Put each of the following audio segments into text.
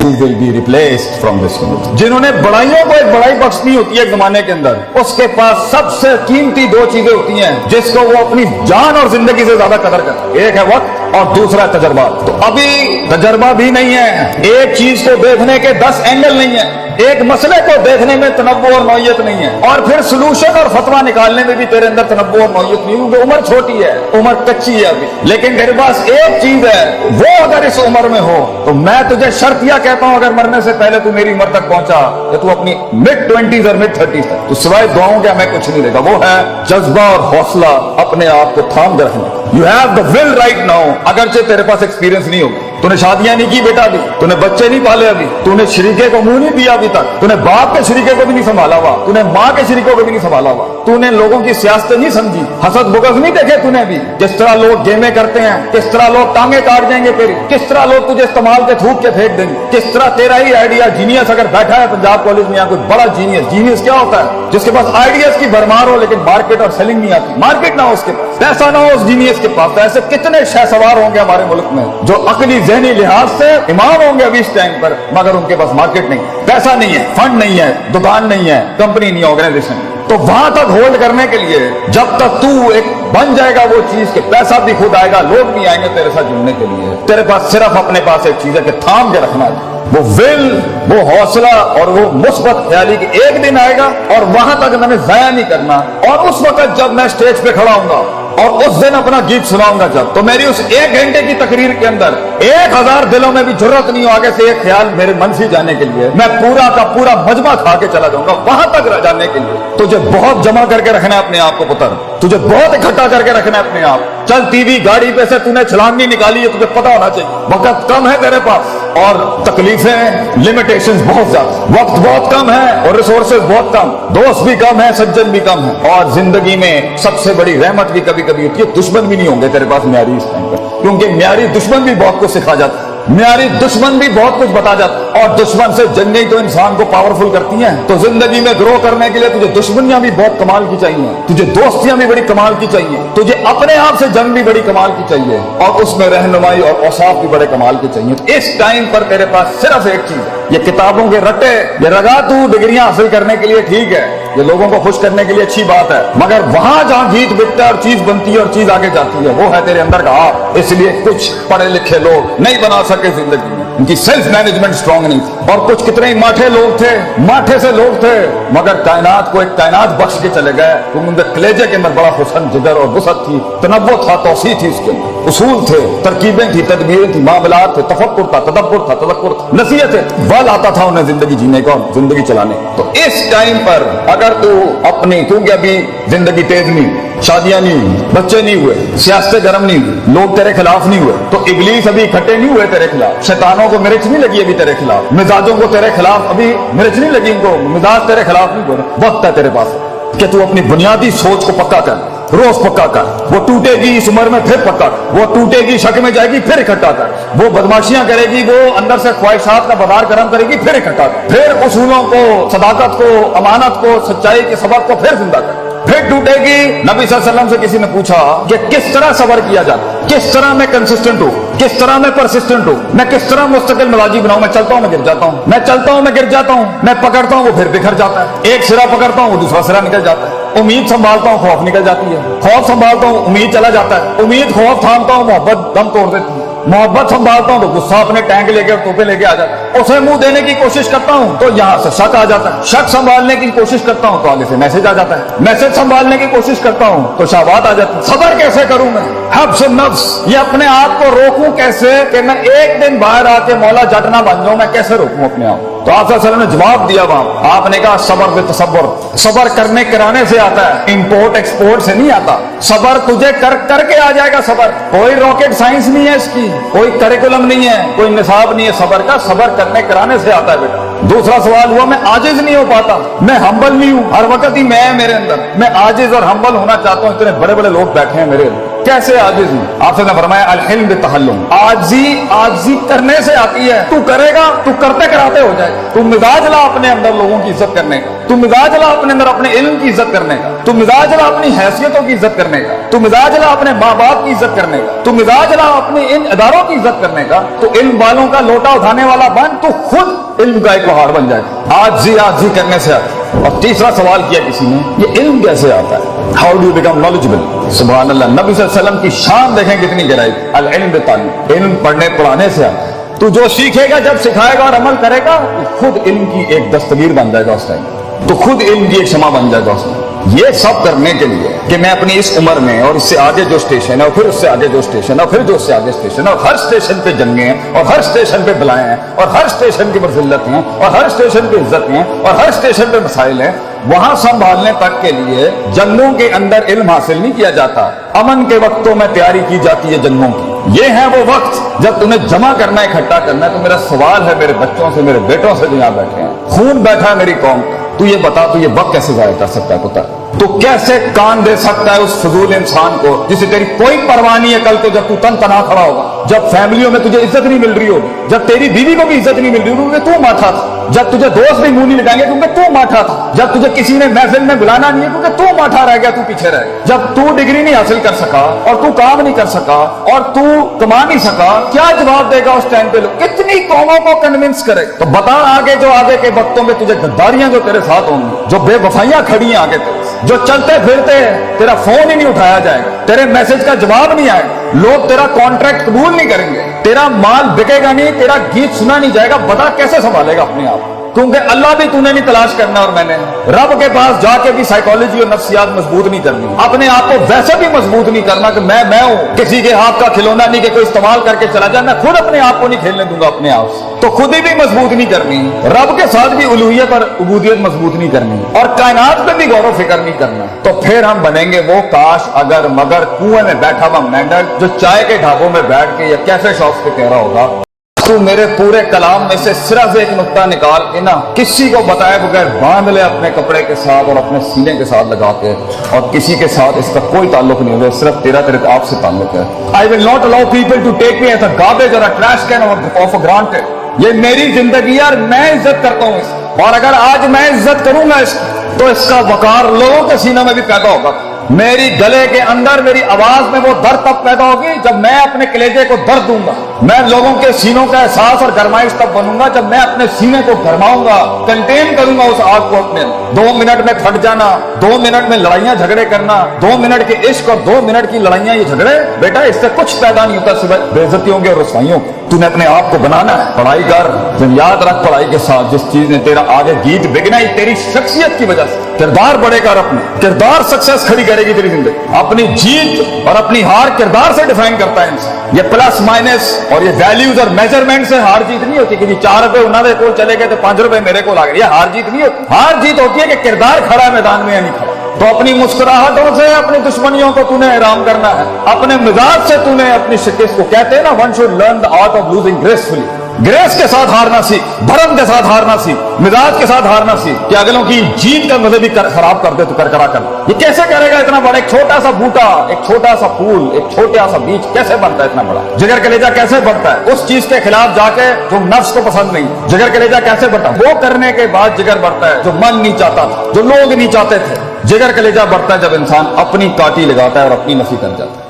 you will be replaced from this world. जिन्होंने बड़ाइयों को एक बड़ाई बख्शनी होती है जमाने के अंदर, उसके पास सबसे कीमती दो चीजें होती हैं जिसको वो अपनी जान और जिंदगी से ज्यादा कदर करता है। एक है वक्त और दूसरा है तजर्बा। तो अभी तजर्बा भी नहीं है, एक चीज को देखने के 10 एंगल नहीं है, एक मसले को देखने में तनव्वु और नौयत नहीं है, और फिर सोल्यूशन और फतवा निकालने में भी तेरे अंदर तनव्वु और नौयत नहीं, क्योंकि उम्र छोटी है, उम्र कच्ची है अभी। लेकिन तेरे पास एक चीज है, वो अगर इस उम्र में हो तो मैं तुझे शर्तिया कहता हूं, अगर मरने से पहले तू मेरी उम्र तक पहुंचा तो तू अपनी mid-20s और mid-30s तक तो सिवाय दुआओं के हमें कुछ नहीं देगा। वो है जज्बा और हौसला, अपने आप को थाम के रखना। You have the will write now. अगरचे तेरे पास एक्सपीरियंस नहीं होगा, तूने शादियां नहीं की बेटा, अभी तूने बच्चे नहीं पाले, अभी तूने शरीके को मुंह नहीं दिया, अभी तक तूने बाप के शरीके को भी नहीं संभाला हुआ, तूने माँ के शरीकों को भी नहीं संभाला हुआ, तूने लोगों की सियासत नहीं समझी, हसद बुगज नहीं देखे तूने अभी, किस तरह लोग गेमें करते हैं, किस तरह लोग टांगे काट देंगे तेरी, किस तरह लोग तुझे इस्तेमाल के थूक के फेंक देंगे, किस तरह तेरा ही आइडिया जीनियस अगर बैठा है पंजाब कॉलेज में या कोई बड़ा जीनियस, जीनियस क्या होता है? जिसके पास आइडियाज की भरमार हो लेकिन मार्केट और सेलिंग नहीं आती, मार्केट ना हो उसके पास, पैसा ना हो उस जीनियस के पास। तो ऐसे कितने शहसवार होंगे हमारे मुल्क में जो अकली ज़हनी लिहाज से इमाम होंगे अभी इस टाइम पर, मगर उनके पास मार्केट नहीं, पैसा नहीं है, फंड नहीं है, दुकान नहीं है, कंपनी नहीं है, ऑर्गेनाइजेशन। तो वहां तक होल्ड करने के लिए जब तक तू एक बन जाएगा वो चीज के पैसा भी खुद आएगा, लोग भी आएंगे तेरे साथ जुड़ने के लिए, तेरे पास सिर्फ अपने पास एक चीज है कि थाम के रखना है, वो विल, वो हौसला और वो मुस्बत ख्याली कि एक दिन आएगा और वहां तक मैंने जाया नहीं करना। और उस वक्त जब मैं स्टेज पे खड़ा हूंगा और उस दिन अपना गीत सुनाऊंगा जब, तो मेरी उस 1 घंटे की तकरीर के अंदर 1000 दिलों में भी जरूरत नहीं हो आगे से एक ख्याल मेरे मन से जाने के लिए, मैं पूरा का पूरा मजमा खा के चला जाऊंगा वहां तक जाने के लिए। तुझे बहुत जमा करके रखना है अपने आप को पुत्र, तुझे बहुत इकट्ठा करके रखना है अपने आप। चलती हुई गाड़ी पे से तूने छलांग नहीं निकाली है, तुझे पता होना चाहिए वक्त कम है तेरे पास और तकलीफें, लिमिटेशंस बहुत ज्यादा, वक्त बहुत कम है और रिसोर्सेज बहुत कम, दोस्त भी कम है, सज्जन भी कम है, और जिंदगी में सबसे बड़ी रहमत भी कभी कभी होती है, दुश्मन भी नहीं होंगे तेरे पास म्यारी इस टाइम पर, क्योंकि म्यारी दुश्मन भी बहुत कुछ सिखा जाता है, म्यारी दुश्मन भी बहुत कुछ बता जाता है, और दुश्मन से जंगें तो इंसान को पावरफुल करती हैं। तो जिंदगी में ग्रो करने के लिए तुझे दुश्मनियां भी बहुत कमाल की चाहिए, तुझे दोस्तियां भी बड़ी कमाल की चाहिए, तुझे अपने आप से जंग भी बड़ी कमाल की चाहिए, और उसमें रहनुमाई और औसाफ भी बड़े कमाल के चाहिए। इस टाइम पर तेरे पास सिर्फ एक चीज है, ये किताबों के रट्टे, ये रगा तू डिग्रियां हासिल करने के लिए ठीक है, ये लोगों को खुश करने के लिए अच्छी बात है, मगर वहां जहां गीत बिकता है और चीज बनती है और चीज आगे जाती है, वो है तेरे अंदर का आप। इसलिए कुछ पढ़े लिखे लोग नहीं बना सके जिंदगी में, उनकी सेल्फ मैनेजमेंट स्ट्रांग नहीं थी, और कुछ कितने ही माठे लोग थे, माठे से लोग थे, मगर कायनात को एक कायनात बख्श के चले गए, क्योंकि उनके कलेजे के अंदर बड़ा हुस्न, जिगर और वसअत थी, तनव्वु था, तौसीह थी, उसके अंदर उसूल थे, तरकीबें थी, तदबीरें थी, मामलात थे, तफक्कुर था, तदब्बुर था, तदक्कुर था, नसीहत बल आता था उन्हें जिंदगी जीने का और जिंदगी चलाने। तो इस टाइम पर अगर तू अपनी, क्योंकि अभी जिंदगी तेज नहीं, शादियां नहीं हुई, बच्चे नहीं हुए, सियासत गर्म नहीं हुई, लोग तेरे खिलाफ नहीं हुए, तो इबलीस अभी इकट्ठे नहीं हुए तेरे खिलाफ, शैतानों को मिर्च नहीं लगी अभी तेरे खिलाफ, मिजाजों को तेरे खिलाफ अभी मिर्च नहीं लगी, इनको मिजाज तेरे खिलाफ नहीं हुए। वक्त है तेरे पास कि तू अपनी बुनियादी सोच को पक्का कर, रोज पक्का कर, वो टूटेगी इस उम्र में फिर पक्का कर, वो टूटेगी शक में जाएगी फिर इकट्ठा कर, वो बदमाशियां करेगी, वो अंदर से ख्वाहिशात का बाजार गर्म करेगी फिर इकट्ठा कर, फिर उसूलों को, सदाकत को, अमानत को, सच्चाई के सबक को फिर जिंदा कर, फिर टूटेगी। नबी सल्लल्लाहु अलैहि वसल्लम से किसी ने पूछा कि किस तरह सब्र किया जाता, किस तरह मैं कंसिस्टेंट हूँ, किस तरह मैं परसिस्टेंट हूँ, मैं किस तरह मुस्तकिल मिजाजी बनाऊं, मैं चलता हूँ मैं गिर जाता हूँ, मैं चलता हूँ मैं गिर जाता हूँ, मैं पकड़ता हूँ वो फिर बिखर जाता है, एक सिरा पकड़ता हूँ वो दूसरा सिरा निकल जाता है, उम्मीद संभालता हूँ खौफ निकल जाती है, खौफ संभालता हूँ उम्मीद चला जाता है, उम्मीद खौफ थामता हूँ मोहब्बत दम तोड़ देती है, मोहब्बत संभालता हूँ तो गुस्सा अपने टैंक लेके और तोपे लेके आ जाता है, उसे मुंह देने की कोशिश करता हूँ तो यहाँ से शक आ जाता है, शक संभालने की कोशिश करता हूँ तो आगे से मैसेज आ जाता है, मैसेज संभालने की कोशिश करता हूँ तो शाबात आ जाती है। सब्र कैसे करूँ मैं, हब्स नफ्स, ये अपने आप को रोकूं कैसे कि मैं एक दिन बाहर आके मौला जट ना बन जाऊं, मैं कैसे रोकूं अपने आप। तो आप सल्लल्लाहु अलैहि वसल्लम ने जवाब दिया वहां, आपने कहा सब्र बे तसब्बुर, सब्र करने कराने से आता है, इंपोर्ट एक्सपोर्ट से नहीं आता, सब्र तुझे करके आ जाएगा। सब्र कोई रॉकेट साइंस नहीं है इसकी, कोई करिकुलम नहीं है, कोई निसाब नहीं है सब्र का, सब्र करने कराने से आता है बेटा। दूसरा सवाल हुआ मैं आजिज नहीं हो पाता, मैं हम्बल नहीं हूँ, हर वक्त ही मैं मेरे अंदर, मैं आजिज और हम्बल होना चाहता हूँ। इतने बड़े बड़े लोग बैठे हैं मेरे अंदर, कैसे आजिज हूँ? आपसे ने फरमाया अल-हिल्म बितहल्लुम, आजी करने से आती है। तू करेगा, तू करते कराते हो जाए। तू मिजाज ला अपने अंदर लोगों की इज्जत करने का, तू मिजाज ला अपने अंदर अपने इल्म की इज्जत करने का, तू मिजाज ला अपनी हैसियतों की इज्जत करने का, तू मिजाज ला अपने माँ बाप की इज्जत करने का, तू मिजाज ला अपने इन इदारों की इज्जत करने का। तो इल्म वालों का लोटा उठाने वाला बन, तो खुद इल्म का एक पहाड़ बन जाएगा। आजी करने से आता है। और तीसरा सवाल किया किसी ने, ये इल्म कैसे आता है? How do you become knowledgeable? सुभान अल्लाह, नबी सल्लल्लाहु अलैहि वसल्लम की शान देखें कितनी गहराई। अल इल्म बिताल्लुम, इल्म पढ़ने पढ़ाने से आता है। तू जो सीखेगा, जब सिखाएगा और अमल करेगा, तो खुद इल्म की एक दस्तगीर बन जाएगा उस टाइम, तो खुद इल्म की एक क्षमा बन जाएगा उस टाइम। ये सब करने के लिए कि मैं अपनी इस उम्र में और इससे आगे जो स्टेशन है और फिर उससे आगे जो स्टेशन है और फिर जो उससे आगे स्टेशन है, और हर स्टेशन पे जंगे हैं और हर स्टेशन पे बलाएं हैं और हर स्टेशन की मर्जिल्लत हैं और हर स्टेशन पे इज्जत हैं और हर स्टेशन पे मसाइल हैं, वहां संभालने तक के लिए जंगों के अंदर इल्म हासिल नहीं किया जाता। अमन के वक्तों में तैयारी की जाती है जंगों की। ये है वो वक्त जब तुम्हें जमा करना है, इकट्ठा करना है। तो मेरा सवाल है मेरे बच्चों से, मेरे बेटों से जो यहाँ बैठे हैं, खून बैठा है मेरी कौम का, तू ये बता, तू ये वक्त कैसे जाया कर सकता है? पुत्र, तू कैसे कान दे सकता है उस फजूल इंसान को जिसे तेरी कोई परवाह नहीं है? कल को जब तू तन तना खड़ा होगा, जब फैमिलियों में तुझे इज्जत नहीं मिल रही होगी, जब तेरी बीवी को भी इज्जत नहीं मिल रही होगी, तू माठा था। जब तुझे दोस्त भी मुंह नहीं लगाएंगे क्योंकि तू माठा था। जब तुझे किसी ने महफिल में बुलाना नहीं है क्योंकि तू माठा रह गया, तू पीछे रह गया। जब तू डिग्री नहीं हासिल कर सका और तू काम नहीं कर सका और तू कमा नहीं सका, क्या जवाब देगा उस टाइम पे? लोग कितनी कौमों को कन्विंस करे? तो बता, आगे जो आगे के वक्तों में तुझे गद्दारियां जो तेरे साथ होंगी, जो बेवफाइयां खड़ी हैं आगे तेरे, जो चलते फिरते तेरा फोन ही नहीं उठाया जाएगा, तेरे मैसेज का जवाब नहीं आएगा, लोग तेरा कॉन्ट्रैक्ट कबूल नहीं करेंगे, तेरा माल बिकेगा नहीं, तेरा गीत सुना नहीं जाएगा, बता कैसे संभालेगा अपने आप? क्योंकि अल्लाह भी तूने नहीं तलाश करना और मैंने रब के पास जाके भी साइकोलॉजी और नफ्सियात मजबूत नहीं करनी, अपने आप को वैसे भी मजबूत नहीं करना कि मैं हूं, किसी के हाथ का खिलौना नहीं कि कोई इस्तेमाल करके चला जाए। मैं खुद अपने आप को नहीं खेलने दूंगा अपने आप से, तो खुद ही भी मजबूत नहीं करनी, रब के साथ भी उलूहियत और उबूदियत मजबूत नहीं करनी और कायनात पे भी गौर फिक्र नहीं करना। तो फिर हम बनेंगे वो काश अगर मगर कुएं में बैठा हुआ मेंढक जो चाय के ढाबों में बैठ के या कैफे शॉप्स पे कह रहा होगा, तू मेरे पूरे कलाम में से सिर्फ एक नुक्ता निकाल के ना किसी को बताए बगैर बांध ले अपने कपड़े के साथ और अपने सीने के साथ लगा के, और किसी के साथ इसका कोई ताल्लुक नहीं होगा, सिर्फ तेरे आपसे ताल्लुक है। I will not allow people to take me as a garbage और a trash can of granted. ये मेरी जिंदगी है और मैं इज्जत करता हूँ इसकी, और अगर आज मैं इज्जत करूंगा इसकी तो इसका वकार लोगों के सीनों में भी पैदा होगा। मेरी गले के अंदर मेरी आवाज में वो दर्द तब पैदा होगी जब मैं अपने कलेजे को दर्द दूंगा। मैं लोगों के सीनों का एहसास और गरमाइश तब बनूंगा जब मैं अपने सीने को गरमाऊंगा, कंटेन करूंगा उस आग को अपने। 2 मिनट में फट जाना, 2 मिनट में लड़ाइयां झगड़े करना, 2 मिनट के इश्क और 2 मिनट की लड़ाइयां, ये झगड़े बेटा इससे कुछ पैदा नहीं होता सिवाय बेइज्जतियों के और रुसवाइयों के। तूने अपने आप को बनाना है, पढ़ाई कर, याद रख पढ़ाई के साथ जिस चीज ने तेरा आगे गीत बिगना ही तेरी शख्सियत की वजह से। किरदार बढ़ेगा और अपने किरदार सक्सेस खड़ी करेगी तेरी जिंदगी। अपनी जीत और अपनी हार किरदार से डिफाइन करता है इंसान। ये प्लस माइनस और ये वैल्यूज और मेजरमेंट से हार जीत नहीं होती कि जी 4 रुपए उन्होंने को चले गए तो 5 रुपए मेरे को आ गए, ये हार जीत नहीं होती। हार जीत होती है कि किरदार खड़ा है मैदान में या नहीं खड़ा। तो अपनी मुस्कुराहटों से अपनी दुश्मनियों को तूने हैरान करना है, अपने मिजाज से तूने अपनी शिकस्त को, कहते हैं ना one should learn the art of losing gracefully, grace के साथ हारना सीख, भरम के साथ हारना सीख, मिजाज के साथ हारना सीख कि अगलों की जीत का मजे भी खराब कर दे तो करकरा कर। ये कैसे करेगा इतना बड़ा? एक छोटा सा बूटा, एक छोटा सा फूल, एक छोटा सा बीज कैसे बनता है इतना बड़ा? जिगर कलेजा कैसे बढ़ता है? उस चीज के खिलाफ जाके जो नफ्स को पसंद नहीं, जिगर कलेजा कैसे बढ़ता है? वो करने के बाद जिगर बढ़ता है जो मन नहीं चाहता था, जो लोग नहीं चाहते थे। जिगर कलेजा बढ़ता है जब इंसान अपनी काटी लगाता है और अपनी नफी कर जाता है।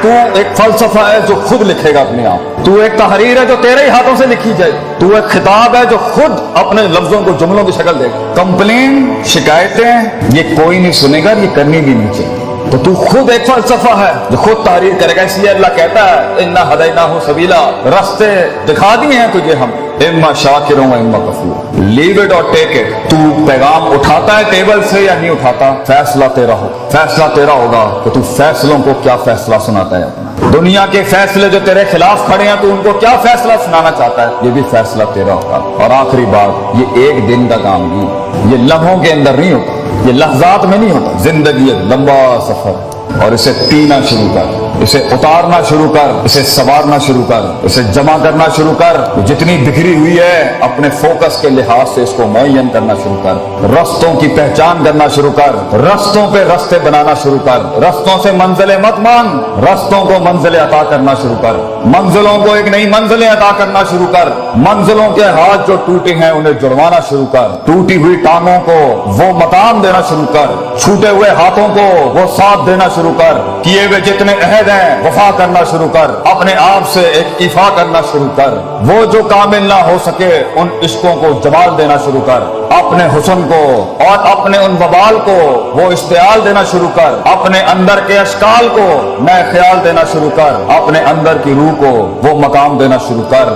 तू एक फलसफा है जो खुद लिखेगा अपने आप, तू एक तहरीर है जो तेरे ही हाथों से लिखी जाए, तू एक खिताब है जो खुद अपने लफ्जों को जुमलों की शक्ल देगा। कंप्लेन, शिकायतें ये कोई नहीं सुनेगा, ये करनी भी नहीं चाहिए। तो तू खुद एक फलसफा है जो खुद तहरीर करेगा। इसलिए अल्लाह कहता है इन्ना हदैनाहु सबीला, रास्ते दिखा दिए हैं तुझे हम, इम्मा शाकिरों व इम्मा कफूर, लीव इट और टेक इट। तू पैगाम उठाता है टेबल से या नहीं उठाता, फैसला तेरा हो, फैसला तेरा होगा तो तू फैसलों को क्या फैसला सुनाता है अपना। दुनिया के फैसले जो तेरे खिलाफ खड़े हैं, तू उनको क्या फैसला सुनाना चाहता है, ये भी फैसला तेरा होगा। और आखिरी बात, ये एक दिन का काम नहीं, ये लम्हों के अंदर नहीं होता, ये लफ्जात में नहीं होता। जिंदगी एक लंबा सफर और इसे पीना शुरू कर। इसे उतारना शुरू कर, इसे संवारना शुरू कर, इसे जमा करना शुरू कर। जितनी बिखरी हुई है अपने फोकस के लिहाज से इसको मुअय्यन करना शुरू कर। रस्तों की पहचान करना शुरू कर, रस्तों पे रस्ते बनाना शुरू कर। रस्तों से मंजिलें मत मांग, रस्तों को मंजिलें अता करना शुरू कर। मंजिलों को एक नई मंजिलें अता करना शुरू कर। मंजिलों के हाथ जो टूटे हैं उन्हें जुड़वाना शुरू कर। टूटी हुई टांगों को वो मकाम देना शुरू कर। छूटे हुए हाथों को वो साथ देना शुरू कर। किए हुए जितने अहद हैं वफा करना शुरू कर। अपने आप से एक इफा करना शुरू कर। वो जो कामिल ना हो सके उन इश्कों को जमाल देना शुरू कर। अपने हुस्न को और अपने उन वबाल को वो इस्तेआल देना शुरू कर। अपने अंदर के अशकाल को नए ख्याल देना शुरू कर। अपने अंदर की रूह को वो मकाम देना शुरू कर।